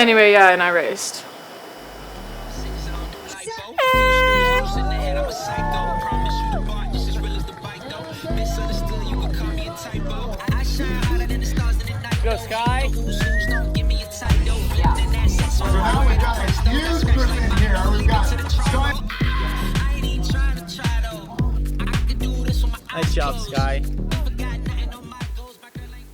Anyway, yeah, and I raced. Go, Sky. So now we've got a huge group in here. We've got Sky. Nice job, Sky.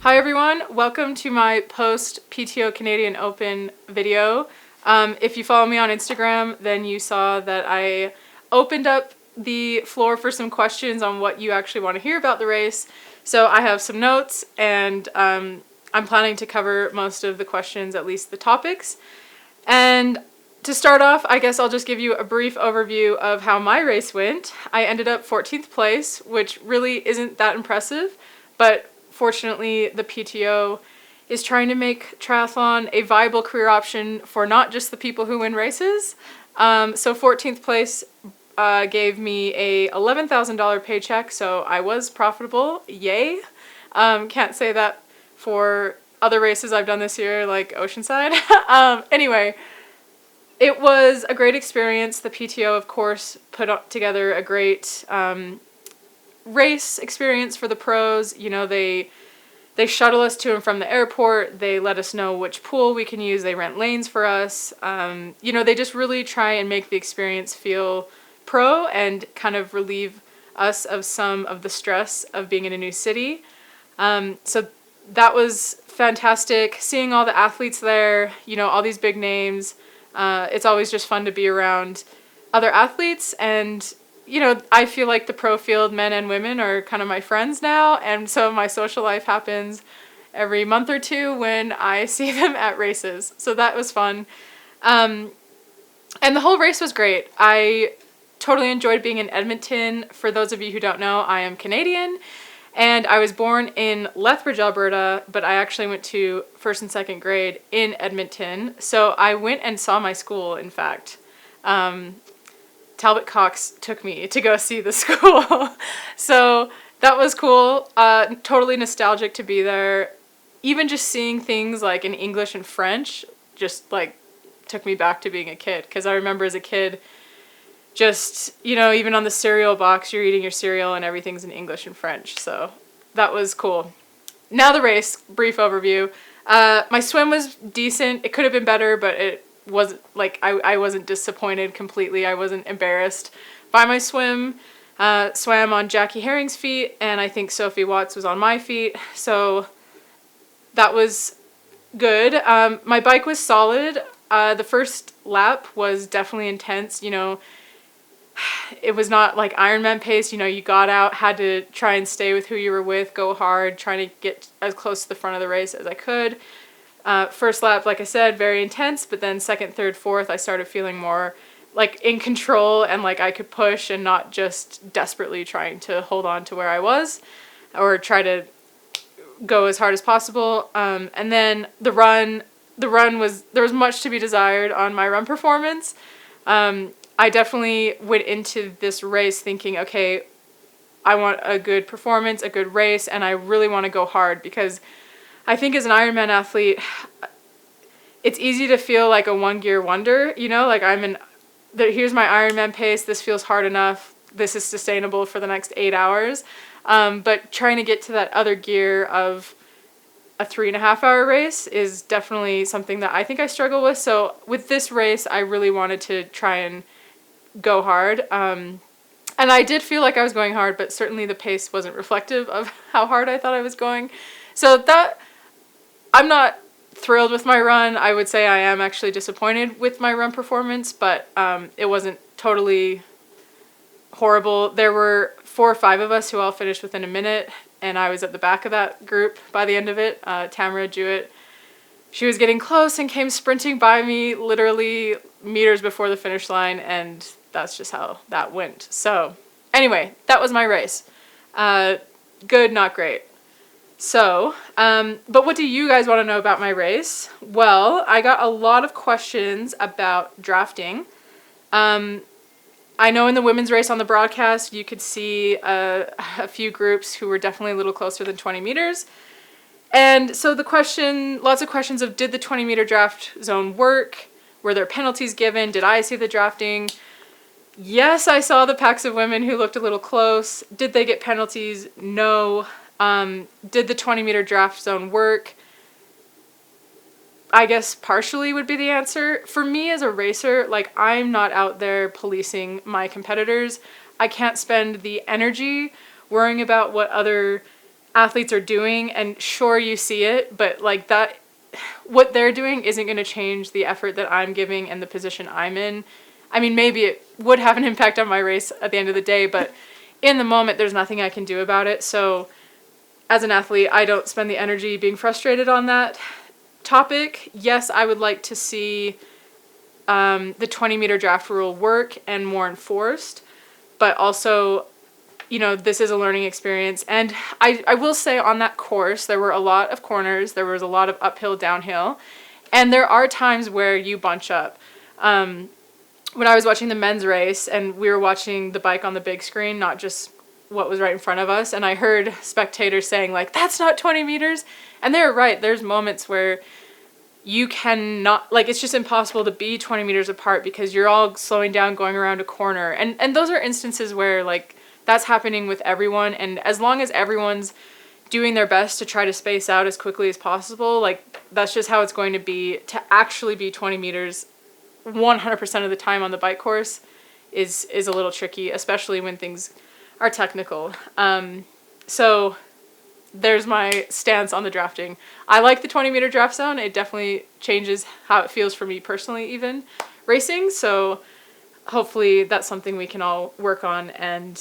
Hi everyone, welcome to my post PTO Canadian Open video. If you follow me on Instagram, then you saw that I opened up the floor for some questions on what you actually want to hear about the race. So I have some notes, and I'm planning to cover most of the questions, at least the topics. And to start off, I guess I'll just give you a brief overview of how my race went. I ended up 14th place, which really isn't that impressive, but fortunately the PTO is trying to make triathlon a viable career option for not just the people who win races. So 14th place gave me a $11,000 paycheck, so I was profitable, yay. Can't say that for other races I've done this year, like Oceanside. Anyway, it was a great experience. The PTO, of course, put together a great race experience for the pros. You know, they shuttle us to and from the airport. They let us know which pool we can use. They rent lanes for us. You know, they just really try and make the experience feel pro and kind of relieve us of some of the stress of being in a new city. So that was fantastic. Seeing all the athletes there, you know, all these big names. It's always just fun to be around other athletes, and you know, I feel like the pro field, men and women, are kind of my friends now, and so my social life happens every month or two when I see them at races. So that was fun. And the whole race was great. I totally enjoyed being in Edmonton. For those of you who don't know, I am Canadian, and I was born in Lethbridge, Alberta, but I actually went to first and second grade in Edmonton. So I went and saw my school, in fact. Talbot Cox took me to go see the school. So that was cool. Totally nostalgic to be there. Even just seeing things like in English and French just like took me back to being a kid. Because I remember as a kid, just, you know, even on the cereal box, you're eating your cereal and everything's in English and French. So that was cool. Now the race, brief overview. My swim was decent. It could have been better, but it wasn't like I wasn't disappointed completely. I wasn't embarrassed by my swim. Swam on Jackie Herring's feet, and I think Sophie Watts was on my feet, so that was good. My bike was solid. The first lap was definitely intense. You know, it was not like Ironman pace. You know, you got out, had to try and stay with who you were with, go hard, trying to get as close to the front of the race as I could. First lap, like I said, very intense, but then second, third, fourth, I started feeling more like in control and like I could push and not just desperately trying to hold on to where I was or try to go as hard as possible. And then the run was, there was much to be desired on my run performance. I definitely went into this race thinking, okay, I want a good performance, a good race, and I really want to go hard because I think as an Ironman athlete, it's easy to feel like a one-gear wonder, you know, like here's my Ironman pace, this feels hard enough, this is sustainable for the next 8 hours, but trying to get to that other gear of a 3.5-hour race is definitely something that I think I struggle with. So with this race, I really wanted to try and go hard, and I did feel like I was going hard, but certainly the pace wasn't reflective of how hard I thought I was going. So that, I'm not thrilled with my run. I would say I am actually disappointed with my run performance, but it wasn't totally horrible. There were 4 or 5 of us who all finished within a minute, and I was at the back of that group by the end of it. Tamara Jewett, she was getting close and came sprinting by me literally meters before the finish line, and that's just how that went. So anyway, that was my race. Good, not great. So, but what do you guys want to know about my race? Well, I got a lot of questions about drafting. I know in the women's race on the broadcast, you could see a few groups who were definitely a little closer than 20 meters. And so lots of questions of, did the 20-meter draft zone work? Were there penalties given? Did I see the drafting? Yes, I saw the packs of women who looked a little close. Did they get penalties? No. Did the 20-meter draft zone work? I guess partially would be the answer. For me as a racer, like, I'm not out there policing my competitors. I can't spend the energy worrying about what other athletes are doing, and sure, you see it, but like that, what they're doing isn't going to change the effort that I'm giving and the position I'm in. I mean, maybe it would have an impact on my race at the end of the day, but in the moment, there's nothing I can do about it. So as an athlete, I don't spend the energy being frustrated on that topic. Yes, I would like to see the 20-meter draft rule work and more enforced, but also, you know, this is a learning experience. And I will say on that course, there were a lot of corners, there was a lot of uphill, downhill, and there are times where you bunch up. When I was watching the men's race and we were watching the bike on the big screen, not just what was right in front of us, and I heard spectators saying, like, that's not 20 meters. And they're right. There's moments where you cannot, like, it's just impossible to be 20 meters apart because you're all slowing down, going around a corner. And those are instances where, like, that's happening with everyone. And as long as everyone's doing their best to try to space out as quickly as possible, like, that's just how it's going to be. To actually be 20 meters 100% of the time on the bike course is a little tricky, especially when things are technical. So there's my stance on the drafting. I like the 20-meter draft zone. It definitely changes how it feels for me personally, even racing. So hopefully that's something we can all work on and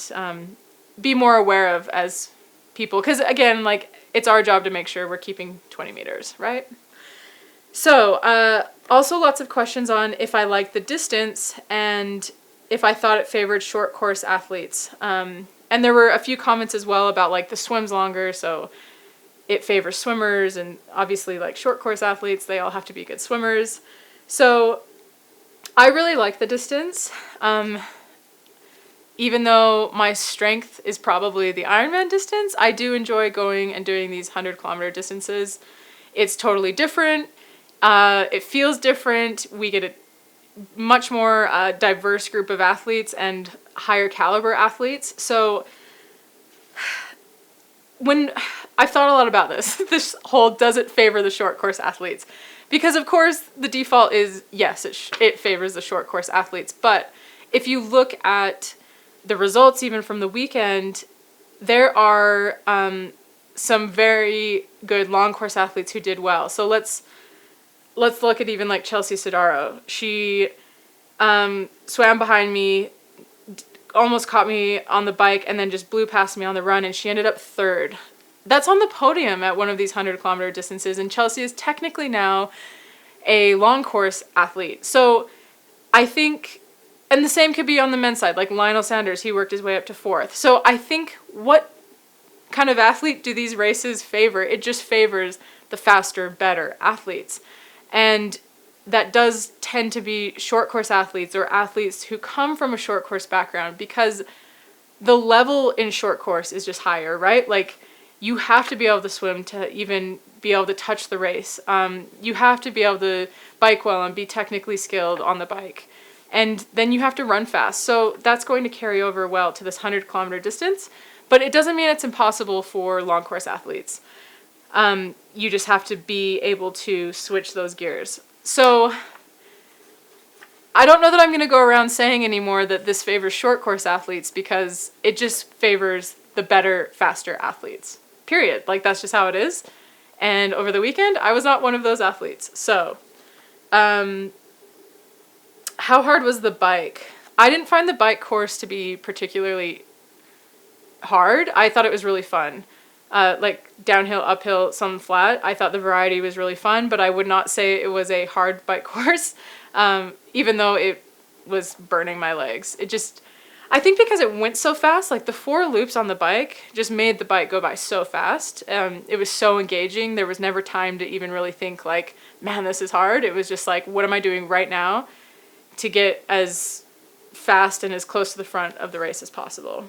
be more aware of as people. Because again, like, it's our job to make sure we're keeping 20 meters, right? So also lots of questions on if I liked the distance and if I thought it favored short course athletes. And there were a few comments as well about, like, the swim's longer, so it favors swimmers, and obviously, like, short course athletes, they all have to be good swimmers. So I really like the distance. Even though my strength is probably the Ironman distance, I do enjoy going and doing these 100-kilometer distances. It's totally different. It feels different. We get a much more diverse group of athletes and higher caliber athletes. So when I've thought a lot about this whole, does it favor the short course athletes? Because of course the default is yes, it favors the short course athletes. But if you look at the results even from the weekend, there are some very good long course athletes who did well. So let's look at even like Chelsea Sodaro. She swam behind me, almost caught me on the bike, and then just blew past me on the run, and she ended up third. That's on the podium at one of these 100-kilometer distances, and Chelsea is technically now a long course athlete. So I think, and the same could be on the men's side, like Lionel Sanders, he worked his way up to fourth. So I think, what kind of athlete do these races favor? It just favors the faster, better athletes. And that does tend to be short course athletes or athletes who come from a short course background, because the level in short course is just higher, right? Like, you have to be able to swim to even be able to touch the race. You have to be able to bike well and be technically skilled on the bike. And then you have to run fast. So that's going to carry over well to this 100-kilometer distance. But it doesn't mean it's impossible for long course athletes. You just have to be able to switch those gears. So I don't know that I'm going to go around saying anymore that this favors short course athletes, because it just favors the better, faster athletes. Period. Like, that's just how it is. And over the weekend, I was not one of those athletes. So, how hard was the bike? I didn't find the bike course to be particularly hard. I thought it was really fun. Like downhill, uphill, some flat. I thought the variety was really fun, but I would not say it was a hard bike course, even though it was burning my legs. It just, I think because it went so fast, like the 4 loops on the bike just made the bike go by so fast. It was so engaging. There was never time to even really think like, man, this is hard. It was just like, what am I doing right now to get as fast and as close to the front of the race as possible?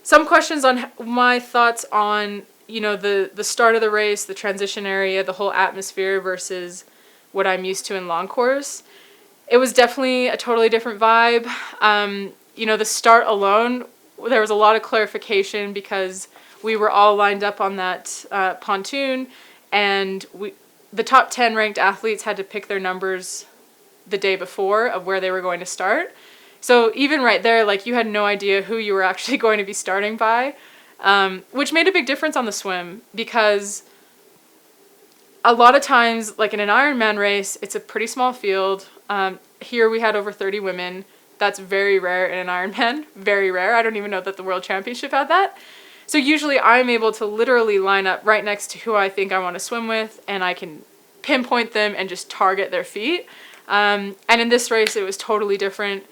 Some questions on my thoughts on, the start of the race, the transition area, the whole atmosphere versus what I'm used to in long course. It was definitely a totally different vibe. The start alone, there was a lot of clarification because we were all lined up on that pontoon, and the top 10 ranked athletes had to pick their numbers the day before of where they were going to start. So even right there, like, you had no idea who you were actually going to be starting by, which made a big difference on the swim, because a lot of times, like in an Ironman race, it's a pretty small field. Here we had over 30 women. That's very rare in an Ironman, very rare. I don't even know that the World Championship had that. So usually I'm able to literally line up right next to who I think I want to swim with, and I can pinpoint them and just target their feet. And in this race, it was totally different.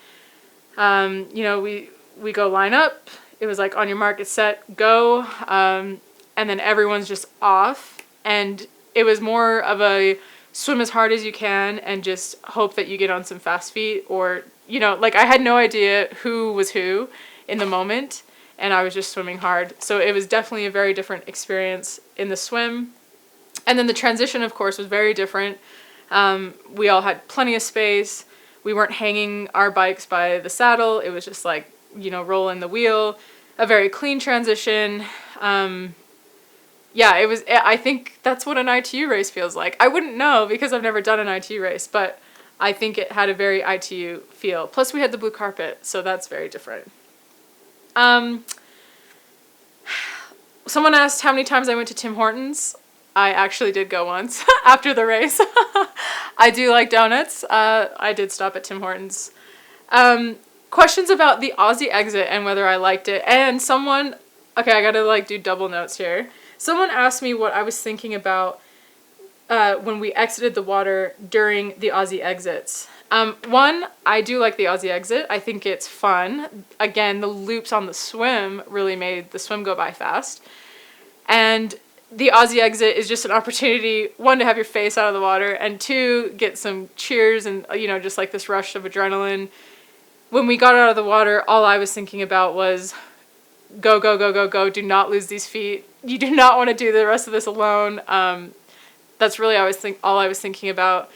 We go line up. It was like, on your mark, get set, go. And then everyone's just off. And it was more of a swim as hard as you can and just hope that you get on some fast feet, or, like, I had no idea who was who in the moment, and I was just swimming hard. So it was definitely a very different experience in the swim. And then the transition, of course, was very different. We all had plenty of space. We weren't hanging our bikes by the saddle. It was just like, rolling the wheel. A very clean transition. Yeah, it was. I think that's what an ITU race feels like. I wouldn't know because I've never done an ITU race, but I think it had a very ITU feel. Plus, we had the blue carpet, so that's very different. Someone asked how many times I went to Tim Hortons. I actually did go once after the race. I do like donuts. I did stop at Tim Hortons. Questions about the Aussie exit and whether I liked it. And someone, okay, I gotta do double notes here. Someone asked me what I was thinking about when we exited the water during the Aussie exits. One, I do like the Aussie exit. I think it's fun. Again, the loops on the swim really made the swim go by fast. And the Aussie exit is just an opportunity, one, to have your face out of the water, and two, get some cheers and, just like this rush of adrenaline. When we got out of the water, all I was thinking about was go, go, go, go, go. Do not lose these feet. You do not want to do the rest of this alone. That's really all I was thinking about.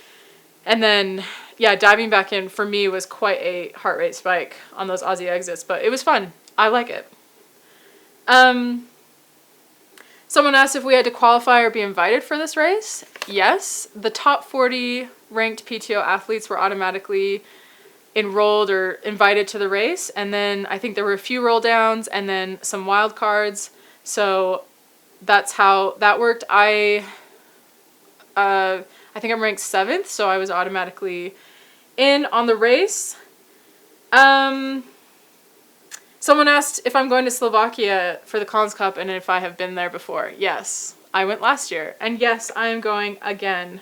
And then, yeah, diving back in for me was quite a heart rate spike on those Aussie exits, but it was fun. I like it. Someone asked if we had to qualify or be invited for this race. Yes, the top 40 ranked PTO athletes were automatically enrolled or invited to the race, and then I think there were a few roll downs and then some wild cards. So that's how that worked. I think I'm ranked 7th, so I was automatically in on the race. Someone asked if I'm going to Slovakia for the Collins Cup and if I have been there before. Yes, I went last year. And yes, I am going again.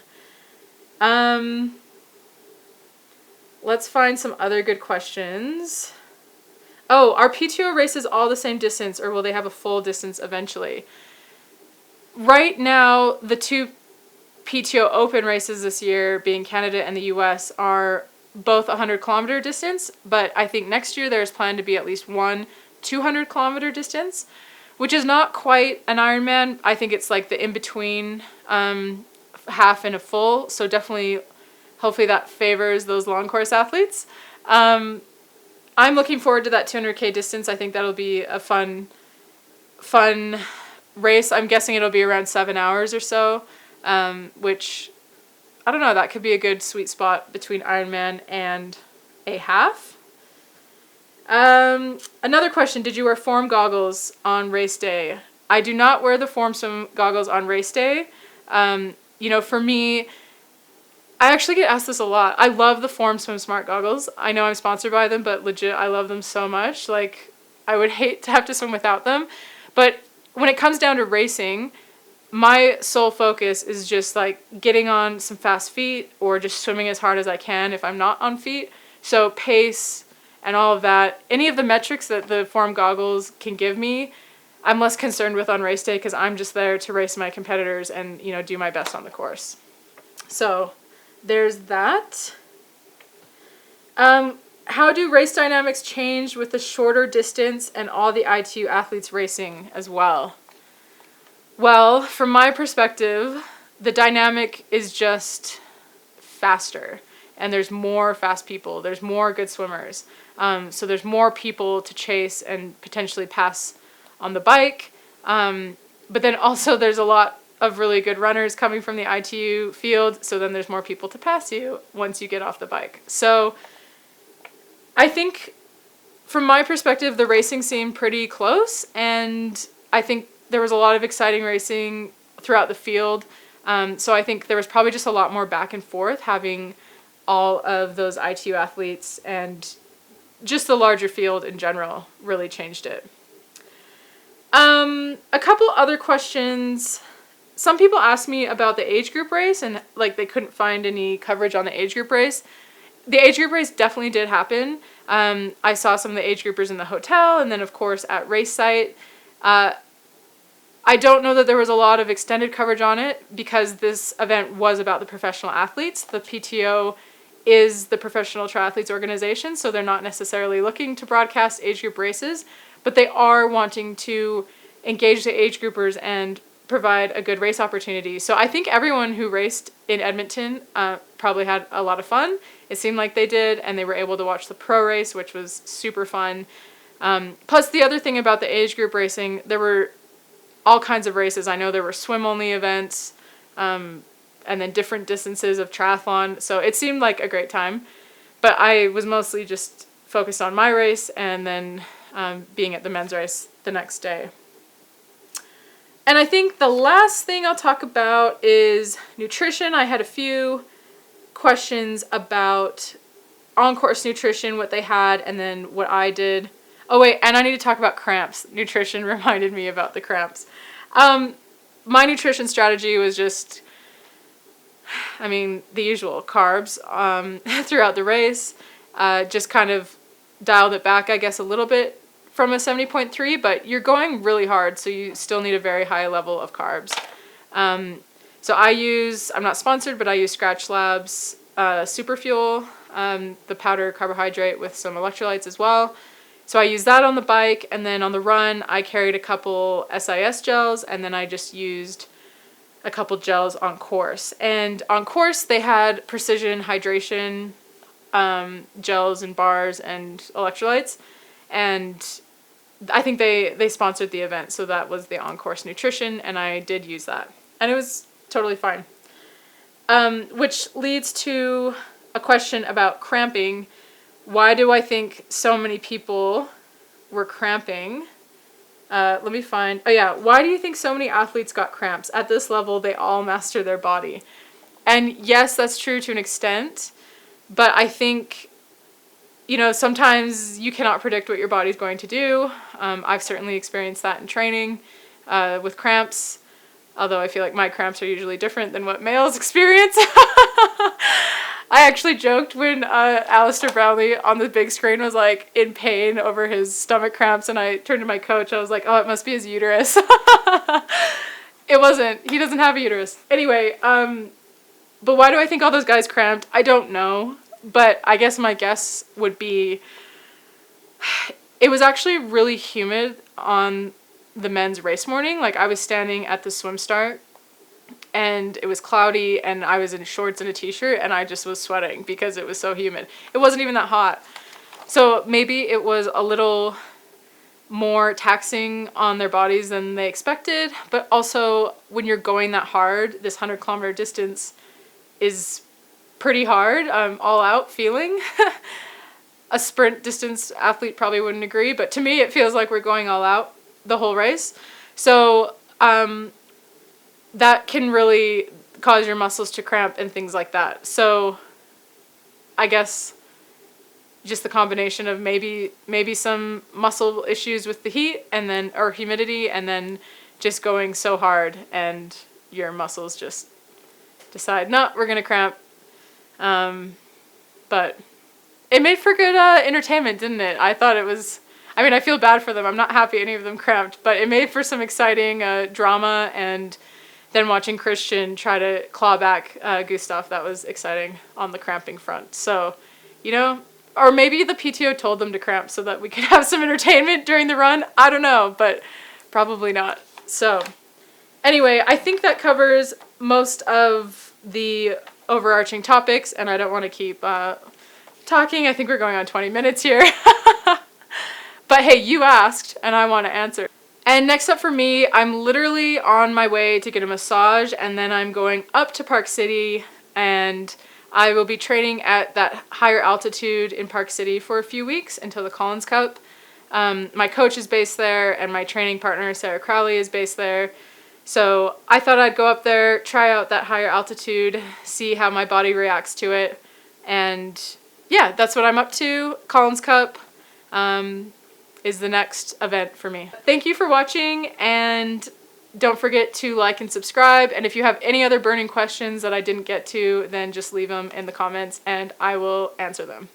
Let's find some other good questions. Oh, are PTO races all the same distance, or will they have a full distance eventually? Right now, the two PTO Open races this year, being Canada and the US, are both 100-kilometer distance, but I think next year there's planned to be at least one 200-kilometer distance, which is not quite an Ironman. I think it's like the in-between half and a full, so definitely, hopefully that favors those long course athletes. I'm looking forward to that 200K distance. I think that'll be a fun race. I'm guessing it'll be around 7 hours or so, which, I don't know, that could be a good sweet spot between Ironman and a half. Another question, did you wear form goggles on race day? I do not wear the form swim goggles on race day. For me, I actually get asked this a lot. I love the Form Swim Smart goggles. I know I'm sponsored by them, but legit, I love them so much. Like, I would hate to have to swim without them. But when it comes down to racing, my sole focus is just like getting on some fast feet or just swimming as hard as I can if I'm not on feet. So pace and all of that, any of the metrics that the Form goggles can give me, I'm less concerned with on race day because I'm just there to race my competitors and, do my best on the course. So there's that. How do race dynamics change with the shorter distance and all the ITU athletes racing as well? Well, from my perspective, the dynamic is just faster, and there's more fast people. There's more good swimmers. So there's more people to chase and potentially pass on the bike. But then also there's a lot of really good runners coming from the ITU field. So then there's more people to pass you once you get off the bike. So I think from my perspective, the racing seemed pretty close, and I think there was a lot of exciting racing throughout the field. So I think there was probably just a lot more back and forth having all of those ITU athletes, and just the larger field in general really changed it. A couple other questions. Some people asked me about the age group race, and like they couldn't find any coverage on the age group race. The age group race definitely did happen. I saw some of the age groupers in the hotel, and then of course at race site. I don't know that there was a lot of extended coverage on it because this event was about the professional athletes. The PTO is the Professional Triathletes Organization, so they're not necessarily looking to broadcast age group races, but they are wanting to engage the age groupers and provide a good race opportunity. So I think everyone who raced in Edmonton probably had a lot of fun. It seemed like they did, and they were able to watch the pro race, which was super fun. Plus, the other thing about the age group racing, there were all kinds of races. I know there were swim-only events, and then different distances of triathlon. So it seemed like a great time. But I was mostly just focused on my race and then being at the men's race the next day. And I think the last thing I'll talk about is nutrition. I had a few questions about on-course nutrition, what they had, and then what I did. Oh wait, and I need to talk about cramps. Nutrition reminded me about the cramps. My nutrition strategy was just, the usual carbs throughout the race. Just kind of dialed it back, I guess, a little bit from a 70.3, but you're going really hard, so you still need a very high level of carbs. So I'm not sponsored, but I use Scratch Labs Super Fuel, the powder carbohydrate with some electrolytes as well. So I used that on the bike, and then on the run, I carried a couple SIS gels, and then I just used a couple gels on course. And on course, they had precision hydration gels and bars and electrolytes, and I think they sponsored the event, so that was the on-course nutrition, and I did use that. And it was totally fine. Which leads to a question about cramping. Why do I think so many people were cramping? Let me find... Oh yeah, why do you think so many athletes got cramps? At this level, they all master their body. And yes, that's true to an extent, but I think, sometimes you cannot predict what your body's going to do. I've certainly experienced that in training with cramps, although I feel like my cramps are usually different than what males experience. I actually joked when Alistair Brownlee on the big screen was like in pain over his stomach cramps, and I turned to my coach. I was like, oh, it must be his uterus. It wasn't. He doesn't have a uterus. Anyway, but why do I think all those guys cramped? I don't know, but I guess my guess would be it was actually really humid on the men's race morning. Like, I was standing at the swim start, and it was cloudy, and I was in shorts and a t-shirt, and I just was sweating because it was so humid. It wasn't even that hot. So maybe it was a little more taxing on their bodies than they expected, but also when you're going that hard, this 100-kilometer distance is pretty hard, all out feeling. A sprint distance athlete probably wouldn't agree, but to me it feels like we're going all out the whole race. So that can really cause your muscles to cramp and things like that. So I guess just the combination of maybe some muscle issues with the heat or humidity, and then just going so hard and your muscles just decide, no, we're gonna cramp. But it made for good entertainment, didn't it? I thought it was. I feel bad for them. I'm not happy any of them cramped, but it made for some exciting drama, and then watching Christian try to claw back Gustav, that was exciting on the cramping front. So, or maybe the PTO told them to cramp so that we could have some entertainment during the run. I don't know, but probably not. So, Anyway, I think that covers most of the overarching topics, and I don't want to keep talking. I think we're going on 20 minutes here. But hey, you asked, and I want to answer. And next up for me, I'm literally on my way to get a massage, and then I'm going up to Park City, and I will be training at that higher altitude in Park City for a few weeks until the Collins Cup. My coach is based there, and my training partner, Sarah Crowley, is based there. So I thought I'd go up there, try out that higher altitude, see how my body reacts to it. And yeah, that's what I'm up to. Collins Cup is the next event for me. Thank you for watching, and don't forget to like and subscribe. And if you have any other burning questions that I didn't get to, then just leave them in the comments and I will answer them.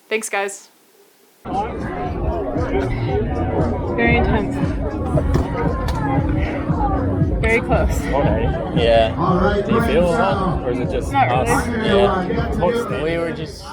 Thanks, guys. Very intense. Very close. Okay. Yeah. All right, Do you feel friends, one, or is it just Not us? really. Yeah. Mostly. We were just